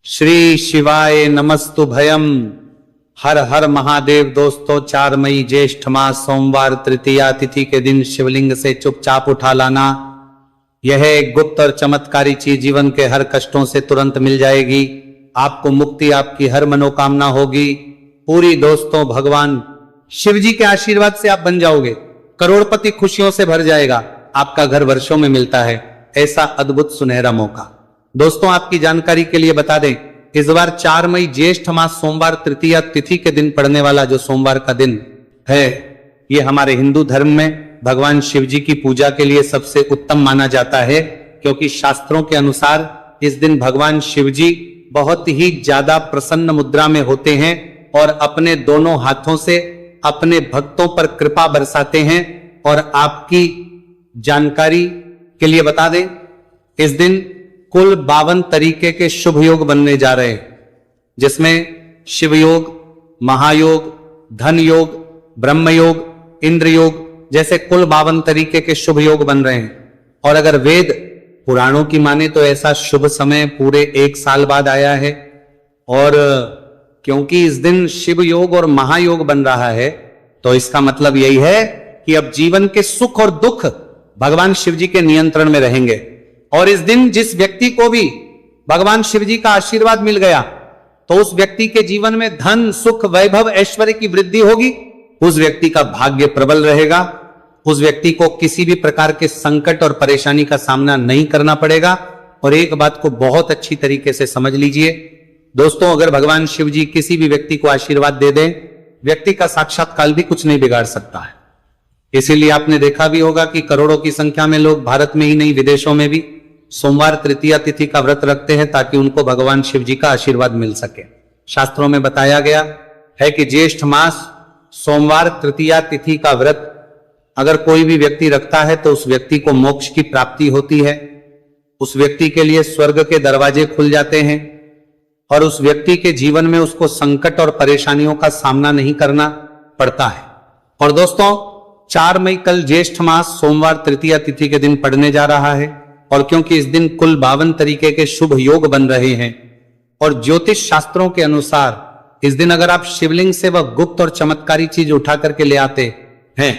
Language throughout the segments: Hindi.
श्री शिवाय नमस्तु भयम। हर हर महादेव। दोस्तों 4 मई ज्येष्ठ मास सोमवार तृतीया तिथि के दिन शिवलिंग से चुपचाप उठा लाना, यह एक गुप्त और चमत्कारी चीज जीवन के हर कष्टों से तुरंत मिल जाएगी। आपको मुक्ति, आपकी हर मनोकामना होगी पूरी। दोस्तों भगवान शिव जी के आशीर्वाद से आप बन जाओगे करोड़पति, खुशियों से भर जाएगा। आपका घर वर्षों में मिलता है ऐसा अद्भुत सुनहरा मौका। दोस्तों आपकी जानकारी के लिए बता दें, इस बार 4 मई ज्येष्ठ मास सोमवार तृतीया तिथि के दिन पड़ने वाला जो सोमवार का दिन है, ये हमारे हिंदू धर्म में भगवान शिव जी की पूजा के लिए सबसे उत्तम माना जाता है, क्योंकि शास्त्रों के अनुसार इस दिन भगवान शिव जी बहुत ही ज्यादा प्रसन्न मुद्रा में होते हैं और अपने दोनों हाथों से अपने भक्तों पर कृपा बरसाते हैं। और आपकी जानकारी के लिए बता दें, इस दिन कुल 52 तरीके के शुभ योग बनने जा रहे हैं, जिसमें शिव योग, महायोग, धन योग, ब्रह्म योग, इंद्र योग जैसे कुल 52 तरीके के शुभ योग बन रहे हैं। और अगर वेद पुराणों की माने तो ऐसा शुभ समय पूरे 1 साल बाद आया है। और क्योंकि इस दिन शिव योग और महायोग बन रहा है, तो इसका मतलब यही है कि अब जीवन के सुख और दुख भगवान शिव जी के नियंत्रण में रहेंगे। और इस दिन जिस व्यक्ति को भी भगवान शिव जी का आशीर्वाद मिल गया, तो उस व्यक्ति के जीवन में धन, सुख, वैभव, ऐश्वर्य की वृद्धि होगी। उस व्यक्ति का भाग्य प्रबल रहेगा। उस व्यक्ति को किसी भी प्रकार के संकट और परेशानी का सामना नहीं करना पड़ेगा। और एक बात को बहुत अच्छी तरीके से समझ लीजिए दोस्तों, अगर भगवान शिव जी किसी भी व्यक्ति को आशीर्वाद दे दें, व्यक्ति का साक्षात काल भी कुछ नहीं बिगाड़ सकता है। इसीलिए आपने देखा भी होगा कि करोड़ों की संख्या में लोग भारत में ही नहीं, विदेशों में भी सोमवार तृतीया तिथि का व्रत रखते हैं, ताकि उनको भगवान शिव जी का आशीर्वाद मिल सके। शास्त्रों में बताया गया है कि ज्येष्ठ मास सोमवार तृतीया तिथि का व्रत अगर कोई भी व्यक्ति रखता है, तो उस व्यक्ति को मोक्ष की प्राप्ति होती है। उस व्यक्ति के लिए स्वर्ग के दरवाजे खुल जाते हैं और उस व्यक्ति के जीवन में उसको संकट और परेशानियों का सामना नहीं करना पड़ता है। और दोस्तों 4 मई कल ज्येष्ठ मास सोमवार तृतीया तिथि के दिन पड़ने जा रहा है। और क्योंकि इस दिन कुल 52 तरीके के शुभ योग बन रहे हैं, और ज्योतिष शास्त्रों के अनुसार इस दिन अगर आप शिवलिंग से वह गुप्त और चमत्कारी चीज उठा करके ले आते हैं,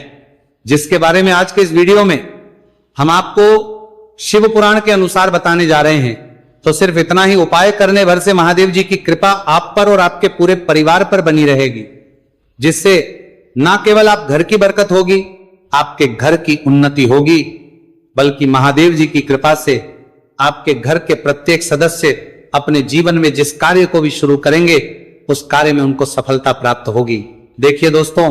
जिसके बारे में आज के इस वीडियो में हम आपको शिव पुराण के अनुसार बताने जा रहे हैं, तो सिर्फ इतना ही उपाय करने भर से महादेव जी की कृपा आप पर और आपके पूरे परिवार पर बनी रहेगी, जिससे ना केवल आप घर की बरकत होगी, आपके घर की उन्नति होगी, बल्कि महादेव जी की कृपा से आपके घर के प्रत्येक सदस्य अपने जीवन में जिस कार्य को भी शुरू करेंगे, उस कार्य में उनको सफलता प्राप्त होगी। देखिए दोस्तों,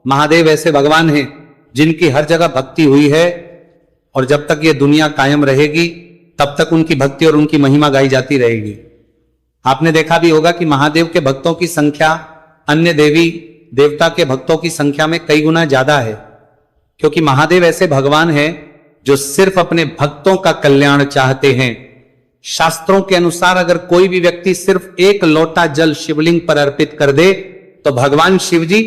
महादेव ऐसे भगवान हैं जिनकी हर जगह भक्ति हुई है, और जब तक ये दुनिया कायम रहेगी तब तक उनकी भक्ति और उनकी महिमा गाई जाती रहेगी। आपने देखा भी होगा कि महादेव के भक्तों की संख्या अन्य देवी देवता के भक्तों की संख्या में कई गुना ज्यादा है, क्योंकि महादेव ऐसे भगवान हैं जो सिर्फ अपने भक्तों का कल्याण चाहते हैं। शास्त्रों के अनुसार अगर कोई भी व्यक्ति सिर्फ 1 लोटा जल शिवलिंग पर अर्पित कर दे, तो भगवान शिव जी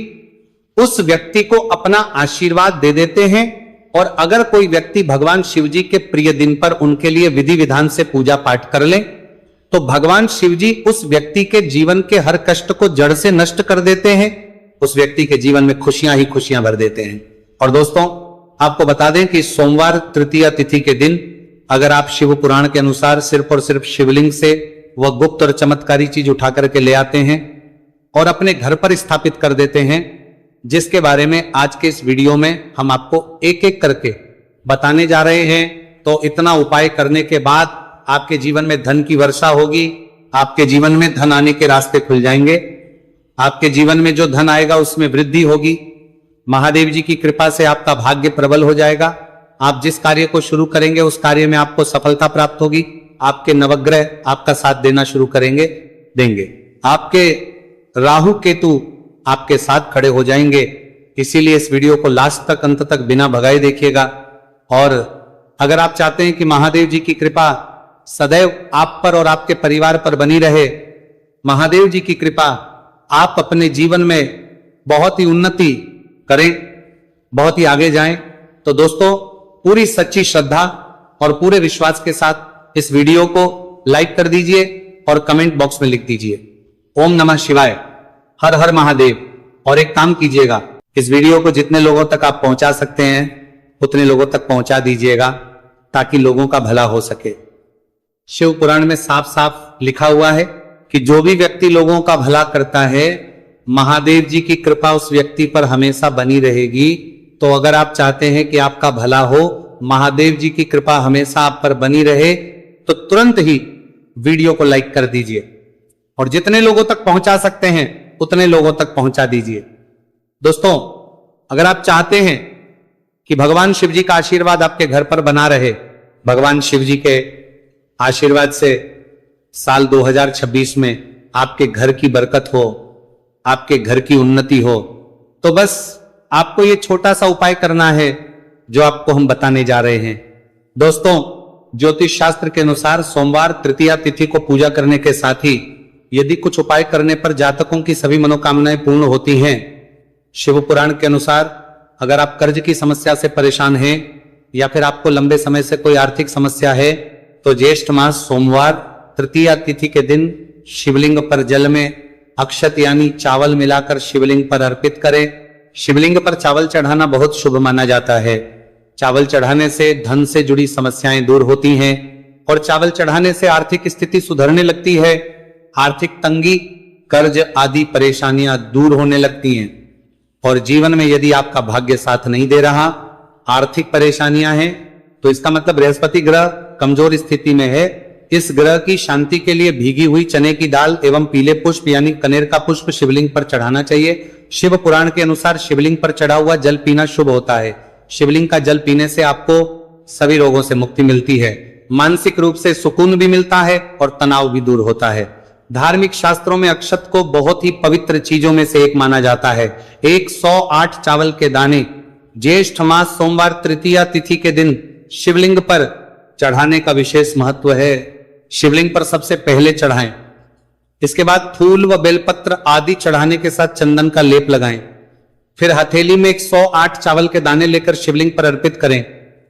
उस व्यक्ति को अपना आशीर्वाद दे देते हैं। और अगर कोई व्यक्ति भगवान शिव जी के प्रिय दिन पर उनके लिए विधि विधान से पूजा पाठ कर ले, तो भगवान शिव जी उस व्यक्ति के जीवन के हर कष्ट को जड़ से नष्ट कर देते हैं। उस व्यक्ति के जीवन में खुशियां ही खुशियां भर देते हैं। और दोस्तों आपको बता दें कि सोमवार तृतीया तिथि के दिन अगर आप शिव पुराण के अनुसार सिर्फ और सिर्फ शिवलिंग से वह गुप्त और चमत्कारी चीज उठा करके ले आते हैं और अपने घर पर स्थापित कर देते हैं, जिसके बारे में आज के इस वीडियो में हम आपको एक एक करके बताने जा रहे हैं, तो इतना उपाय करने के बाद आपके जीवन में धन की वर्षा होगी। आपके जीवन में धन आने के रास्ते खुल जाएंगे। आपके जीवन में जो धन आएगा उसमें वृद्धि होगी। महादेव जी की कृपा से आपका भाग्य प्रबल हो जाएगा। आप जिस कार्य को शुरू करेंगे उस कार्य में आपको सफलता प्राप्त होगी। आपके नवग्रह आपका साथ देना शुरू देंगे। आपके राहु केतु आपके साथ खड़े हो जाएंगे। इसीलिए इस वीडियो को लास्ट तक, अंत तक बिना भगाए देखिएगा। और अगर आप चाहते हैं कि महादेव जी की कृपा सदैव आप पर और आपके परिवार पर बनी रहे, महादेव जी की कृपा आप अपने जीवन में बहुत ही उन्नति करें, बहुत ही आगे जाएं, तो दोस्तों पूरी सच्ची श्रद्धा और पूरे विश्वास के साथ इस वीडियो को लाइक कर दीजिए और कमेंट बॉक्स में लिख दीजिए ओम नमः शिवाय, हर हर महादेव। और एक काम कीजिएगा, इस वीडियो को जितने लोगों तक आप पहुंचा सकते हैं उतने लोगों तक पहुंचा दीजिएगा ताकि लोगों का भला हो सके। शिव पुराण में साफ साफ लिखा हुआ है कि जो भी व्यक्ति लोगों का भला करता है, महादेव जी की कृपा उस व्यक्ति पर हमेशा बनी रहेगी। तो अगर आप चाहते हैं कि आपका भला हो, महादेव जी की कृपा हमेशा आप पर बनी रहे, तो तुरंत ही वीडियो को लाइक कर दीजिए और जितने लोगों तक पहुंचा सकते हैं उतने लोगों तक पहुंचा दीजिए। दोस्तों, अगर आप चाहते हैं कि भगवान शिव जी का आशीर्वाद आपके घर पर बना रहे, भगवान शिव जी के आशीर्वाद से साल 2026 में आपके घर की बरकत हो, आपके घर की उन्नति हो, तो बस आपको ये छोटा सा उपाय करना है जो आपको हम बताने जा रहे हैं। दोस्तों, ज्योतिष शास्त्र के अनुसार सोमवार तृतीया तिथि को पूजा करने के साथ ही यदि कुछ उपाय करने पर जातकों की सभी मनोकामनाएं पूर्ण होती हैं। शिव पुराण के अनुसार अगर आप कर्ज की समस्या से परेशान हैं या फिर आपको लंबे समय से कोई आर्थिक समस्या है, तो ज्येष्ठ मास सोमवार तृतीया तिथि के दिन शिवलिंग पर जल में अक्षत यानी चावल मिलाकर शिवलिंग पर अर्पित करें। शिवलिंग पर चावल चढ़ाना बहुत शुभ माना जाता है। चावल चढ़ाने से धन से जुड़ी समस्याएं दूर होती हैं और चावल चढ़ाने से आर्थिक स्थिति सुधरने लगती है। आर्थिक तंगी, कर्ज आदि परेशानियां दूर होने लगती हैं और जीवन में यदि आपका भाग्य साथ नहीं दे रहा, आर्थिक परेशानियां हैं, तो इसका मतलब बृहस्पति ग्रह कमजोर स्थिति में है। इस ग्रह की शांति के लिए भीगी हुई चने की दाल एवं पीले पुष्प यानी कनेर का पुष्प शिवलिंग पर चढ़ाना चाहिए। शिव पुराण के अनुसार शिवलिंग पर चढ़ा हुआ जल पीना शुभ होता है। शिवलिंग का जल पीने से आपको सभी रोगों से मुक्ति मिलती है, मानसिक रूप से सुकून भी मिलता है और तनाव भी दूर होता है। धार्मिक शास्त्रों में अक्षत को बहुत ही पवित्र चीजों में से एक माना जाता है। 108 चावल के दाने ज्येष्ठ मास सोमवार तृतीया तिथि के दिन शिवलिंग पर चढ़ाने का विशेष महत्व है। शिवलिंग पर सबसे पहले चढ़ाएं, इसके बाद फूल व बेलपत्र आदि चढ़ाने के साथ चंदन का लेप लगाएं, फिर हथेली में 108 चावल के दाने लेकर शिवलिंग पर अर्पित करें।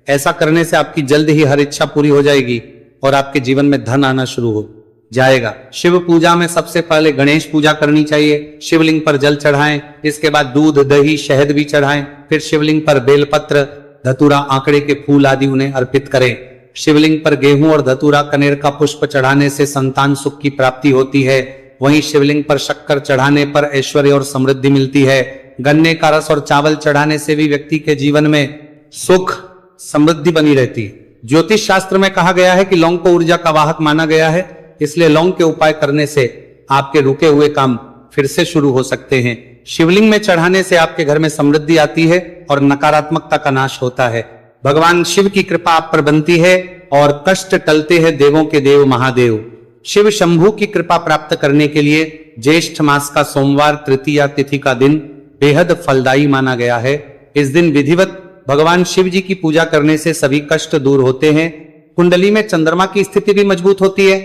ऐसा करने से आपकी जल्द ही हर इच्छा पूरी हो जाएगी और आपके जीवन में धन आना शुरू हो जाएगा। शिव पूजा में सबसे पहले गणेश पूजा करनी चाहिए। शिवलिंग पर जल चढ़ाएं, इसके बाद दूध दही शहद भी चढ़ाएं, फिर शिवलिंग पर बेलपत्र धतूरा आंकड़े के फूल आदि उन्हें अर्पित करें। शिवलिंग पर गेहूं और धतूरा कनेर का पुष्प चढ़ाने से संतान सुख की प्राप्ति होती है। वहीं शिवलिंग पर शक्कर चढ़ाने पर ऐश्वर्य और समृद्धि मिलती है। गन्ने का रस और चावल चढ़ाने से भी व्यक्ति के जीवन में सुख समृद्धि बनी रहती है। ज्योतिष शास्त्र में कहा गया है कि लौंग को ऊर्जा का वाहक माना गया है, इसलिए लौंग के उपाय करने से आपके रुके हुए काम फिर से शुरू हो सकते हैं। शिवलिंग में चढ़ाने से आपके घर में समृद्धि आती है और नकारात्मकता का नाश होता है। भगवान शिव की कृपा आप पर बनती है और कष्ट टलते हैं देवों के देव महादेव। शिव शंभू की कृपा प्राप्त करने के लिए ज्येष्ठ मास का सोमवार तृतीया तिथि का दिन बेहद फलदायी माना गया है। इस दिन विधिवत भगवान शिव जी की पूजा करने से सभी कष्ट दूर होते हैं। कुंडली में चंद्रमा की स्थिति भी मजबूत होती है।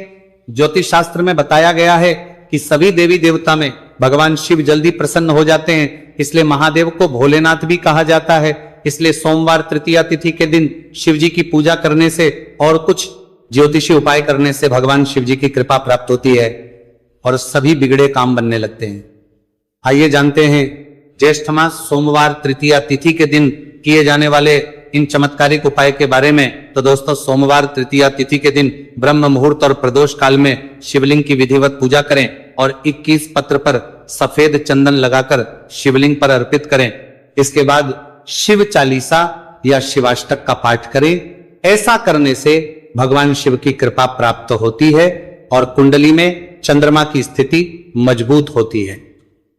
ज्योतिष शास्त्र में बताया गया है कि सभी देवी देवता में भगवान शिव जल्दी प्रसन्न हो जाते हैं, इसलिए महादेव को भोलेनाथ भी कहा जाता है। इसलिए सोमवार तृतीया तिथि के दिन शिव जी की पूजा करने से और कुछ ज्योतिषी उपाय करने से भगवान शिव जी की कृपा प्राप्त होती है और सभी बिगड़े काम बनने लगते हैं। आइए जानते हैं ज्येष्ठ मास सोमवार तृतीया तिथि के दिन किए जाने वाले इन चमत्कारिक उपाय के बारे में। तो दोस्तों, सोमवार तृतीया तिथि के दिन ब्रह्म मुहूर्त और प्रदोष काल में शिवलिंग की विधिवत पूजा करें और 21 पत्र पर सफेद चंदन लगाकर शिवलिंग पर अर्पित करें। इसके बाद शिव चालीसा या शिवाष्टक का पाठ करें। ऐसा करने से भगवान शिव की कृपा प्राप्त होती है और कुंडली में चंद्रमा की स्थिति मजबूत होती है।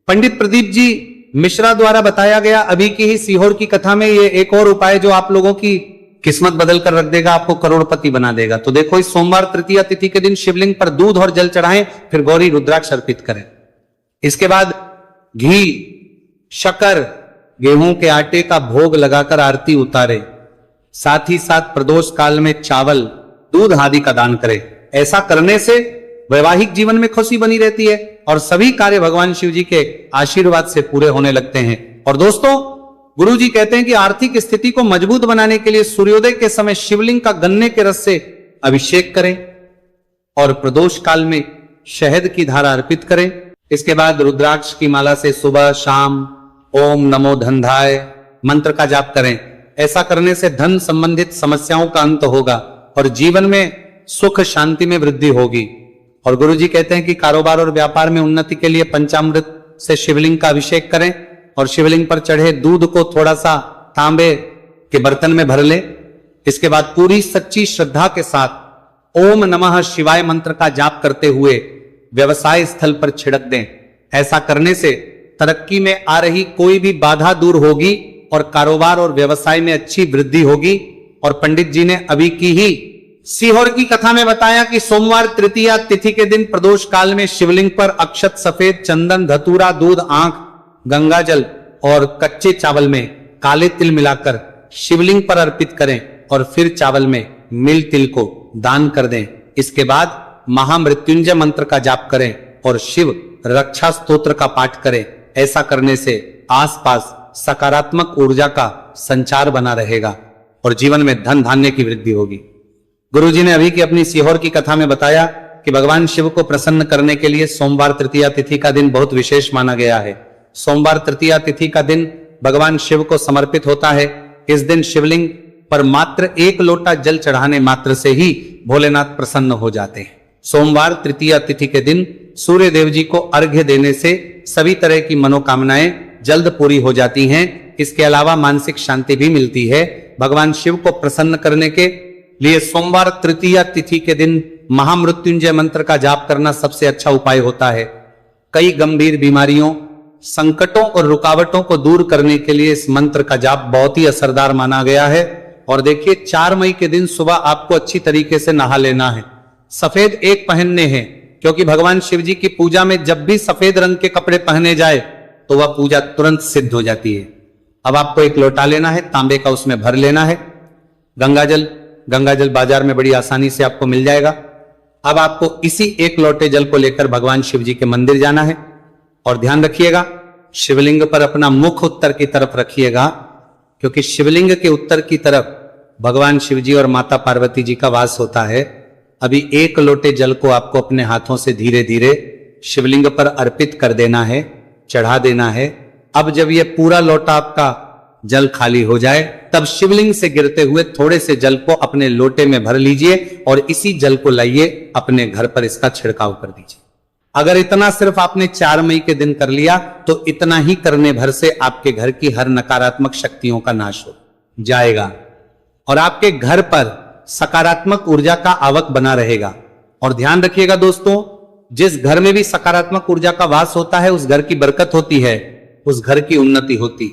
पंडित प्रदीप जी मिश्रा द्वारा बताया गया अभी की ही सीहोर की कथा में ये एक और उपाय जो आप लोगों की किस्मत बदल कर रख देगा, आपको करोड़पति बना देगा। तो देखो, इस सोमवार तृतीया तिथि के दिन शिवलिंग पर दूध और जल चढ़ाएं, फिर गौरी रुद्राक्ष अर्पित करें। इसके बाद घी, शक्कर, गेहूं के आटे का भोग लगाकर आरती उतारे। साथ ही साथ प्रदोष काल में चावल, दूध आदि का दान करें। ऐसा करने से वैवाहिक जीवन में खुशी बनी रहती है और सभी कार्य भगवान शिव जी के आशीर्वाद से पूरे होने लगते हैं। और दोस्तों, गुरु जी कहते हैं कि आर्थिक स्थिति को मजबूत बनाने के लिए सूर्योदय के समय शिवलिंग का गन्ने के रस से अभिषेक करें और प्रदोष काल में शहद की धारा अर्पित करें। इसके बाद रुद्राक्ष की माला से सुबह शाम ओम नमो धनधाय मंत्र का जाप करें। ऐसा करने से धन संबंधित समस्याओं का अंत होगा और जीवन में सुख शांति में वृद्धि होगी। और गुरुजी कहते हैं कि कारोबार और व्यापार में उन्नति के लिए पंचामृत से शिवलिंग का अभिषेक करें और शिवलिंग पर चढ़े दूध को थोड़ा सा तांबे के बर्तन में भर ले। इसके बाद पूरी सच्ची श्रद्धा के साथ ओम नमः शिवाय मंत्र का जाप करते हुए व्यवसाय स्थल पर छिड़क दें। ऐसा करने से तरक्की में आ रही कोई भी बाधा दूर होगी और कारोबार और व्यवसाय में अच्छी वृद्धि होगी। और पंडित जी ने अभी की ही सीहोर की कथा में बताया कि सोमवार तृतीया तिथि के दिन प्रदोष काल में शिवलिंग पर अक्षत, सफेद चंदन, धतूरा, दूध, आंख, गंगाजल और कच्चे चावल में काले तिल मिलाकर शिवलिंग पर अर्पित करें और फिर चावल में मिल तिल को दान कर दें। इसके बाद महामृत्युंजय मंत्र का जाप करें और शिव रक्षा स्तोत्र का पाठ करें। ऐसा करने से आसपास सकारात्मक ऊर्जा का संचार बना रहेगा और जीवन में धन धान्य की वृद्धि होगी। गुरुजी ने अभी की अपनी सीहोर की कथा में बताया कि भगवान शिव को प्रसन्न करने के लिए सोमवार तृतीया तिथि का दिन बहुत विशेष माना गया है। सोमवार तृतीया तिथि का दिन भगवान शिव को समर्पित होता है। इस दिन शिवलिंग पर मात्र 1 लोटा जल चढ़ाने मात्र से ही भोलेनाथ प्रसन्न हो जाते हैं। सोमवार तृतीया तिथि के दिन सूर्य देव जी को अर्घ्य देने से सभी तरह की मनोकामनाएं जल्द पूरी हो जाती हैं। इसके अलावा मानसिक शांति भी मिलती है। भगवान शिव को प्रसन्न करने के लिए सोमवार तृतीया तिथि के दिन महामृत्युंजय मंत्र का जाप करना सबसे अच्छा उपाय होता है। कई गंभीर बीमारियों, संकटों और रुकावटों को दूर करने के लिए इस मंत्र का जाप बहुत ही असरदार माना गया है। और देखिए 4 मई के दिन सुबह आपको अच्छी तरीके से नहा लेना है। सफेद एक पहनने हैं, क्योंकि भगवान शिव जी की पूजा में जब भी सफेद रंग के कपड़े पहने जाए तो वह पूजा तुरंत सिद्ध हो जाती है। अब आपको एक लोटा लेना है, तांबे का, उसमें भर लेना है गंगाजल बाजार में बड़ी आसानी से आपको मिल जाएगा। अब आपको इसी 1 लोटे जल को लेकर भगवान शिव जी के मंदिर जाना है और ध्यान रखिएगा शिवलिंग पर अपना मुख उत्तर की तरफ रखिएगा, क्योंकि शिवलिंग के उत्तर की तरफ भगवान शिव जी और माता पार्वती जी का वास होता है। अभी 1 लोटे जल को आपको अपने हाथों से धीरे धीरे शिवलिंग पर अर्पित कर देना है, चढ़ा देना है। अब जब यह पूरा लोटा आपका जल खाली हो जाए तब शिवलिंग से गिरते हुए थोड़े से जल को अपने लोटे में भर लीजिए और इसी जल को लाइए अपने घर पर इसका छिड़काव कर दीजिए। अगर इतना सिर्फ आपने 4 मई के दिन कर लिया तो इतना ही करने भर से आपके घर की हर नकारात्मक शक्तियों का नाश हो जाएगा और आपके घर पर सकारात्मक ऊर्जा का आवक बना रहेगा। और ध्यान रखिएगा दोस्तों, जिस घर में भी सकारात्मक ऊर्जा का वास होता है उस घर की बरकत होती है, उस घर की उन्नति होती।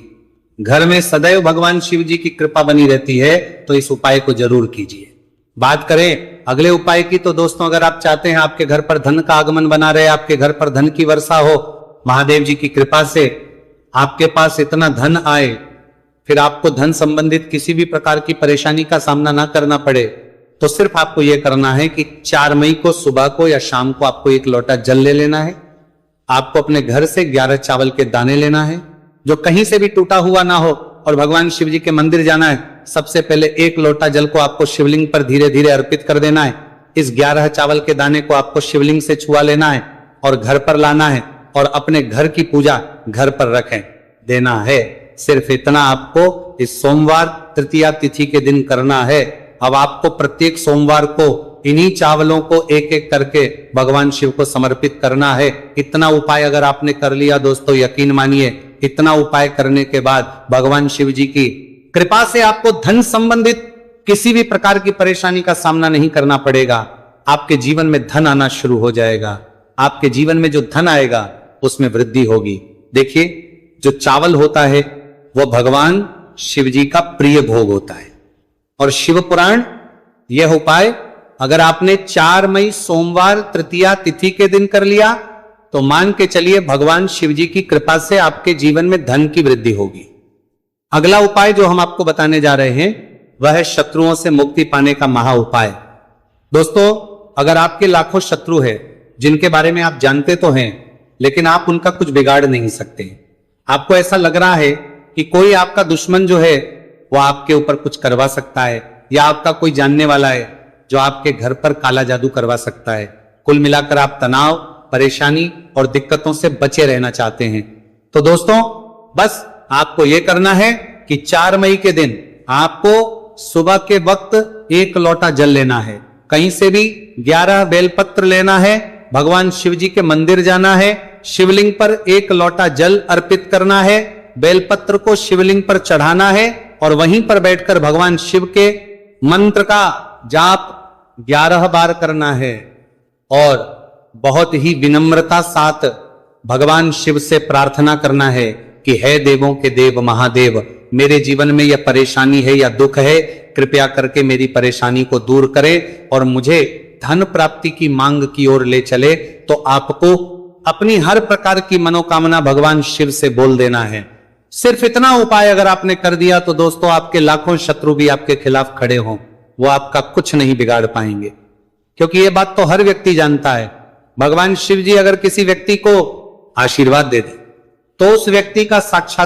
घर में सदैव भगवान शिव जी की कृपा बनी रहती है। तो इस उपाय को जरूर कीजिए। बात करें अगले उपाय की तो दोस्तों, अगर आप चाहते हैं आपके घर पर धन का आगमन बना रहे, आपके घर पर धन की वर्षा हो, महादेव जी की कृपा से आपके पास इतना धन आए, फिर आपको धन संबंधित किसी भी प्रकार की परेशानी का सामना ना करना पड़े, तो सिर्फ आपको यह करना है कि 4 मई को सुबह को या शाम को आपको 1 लोटा जल ले लेना है। आपको अपने घर से 11 चावल के दाने लेना है जो कहीं से भी टूटा हुआ ना हो और भगवान शिव जी के मंदिर जाना है। सबसे पहले 1 लोटा जल को आपको शिवलिंग पर धीरे धीरे अर्पित कर देना है। इस 11 चावल के दाने को आपको शिवलिंग से छुआ लेना है और घर पर लाना है और अपने घर की पूजा घर पर रखें देना है। सिर्फ इतना आपको इस सोमवार तृतीया तिथि के दिन करना है। अब आपको प्रत्येक सोमवार को इन्हीं चावलों को एक एक करके भगवान शिव को समर्पित करना है। इतना उपाय अगर आपने कर लिया दोस्तों, यकीन मानिए इतना उपाय करने के बाद भगवान शिव जी की कृपा से आपको धन संबंधित किसी भी प्रकार की परेशानी का सामना नहीं करना पड़ेगा। आपके जीवन में धन आना शुरू हो जाएगा। आपके जीवन में जो धन आएगा उसमें वृद्धि होगी। देखिए, जो चावल होता है वह भगवान शिव जी का प्रिय भोग होता है और शिव पुराण यह उपाय अगर आपने 4 मई सोमवार तृतीया तिथि के दिन कर लिया तो मान के चलिए भगवान शिव जी की कृपा से आपके जीवन में धन की वृद्धि होगी। अगला उपाय जो हम आपको बताने जा रहे हैं वह है शत्रुओं से मुक्ति पाने का महा उपाय। दोस्तों, अगर आपके लाखों शत्रु हैं जिनके बारे में आप जानते तो हैं लेकिन आप उनका कुछ बिगाड़ नहीं सकते, आपको ऐसा लग रहा है कि कोई आपका दुश्मन जो है वो आपके ऊपर कुछ करवा सकता है या आपका कोई जानने वाला है जो आपके घर पर काला जादू करवा सकता है, कुल मिलाकर आप तनाव, परेशानी और दिक्कतों से बचे रहना चाहते हैं। तो दोस्तों, बस आपको यह करना है कि 4 मई के दिन आपको सुबह के वक्त 1 लोटा जल लेना है, कहीं से भी 11 बेलपत्र लेना है, भगवान शिव जी के मंदिर जाना है, शिवलिंग पर 1 लोटा जल अर्पित करना है, बेलपत्र को शिवलिंग पर चढ़ाना है और वहीं पर बैठकर भगवान शिव के मंत्र का जाप 11 बार करना है और बहुत ही विनम्रता साथ भगवान शिव से प्रार्थना करना है कि हे देवों के देव महादेव, मेरे जीवन में यह परेशानी है या दुख है, कृपया करके मेरी परेशानी को दूर करें और मुझे धन प्राप्ति की मांग की ओर ले चले। तो आपको अपनी हर प्रकार की मनोकामना भगवान शिव से बोल देना है। सिर्फ इतना उपाय अगर आपने कर दिया तो दोस्तों, आपके लाखों शत्रु भी आपके खिलाफ खड़े हों, वो आपका कुछ नहीं बिगाड़ पाएंगे, क्योंकि यह बात तो हर व्यक्ति जानता है। भगवान शिव जी अगर किसी व्यक्ति को आशीर्वाद दे दे तो उस व्यक्ति का साक्षात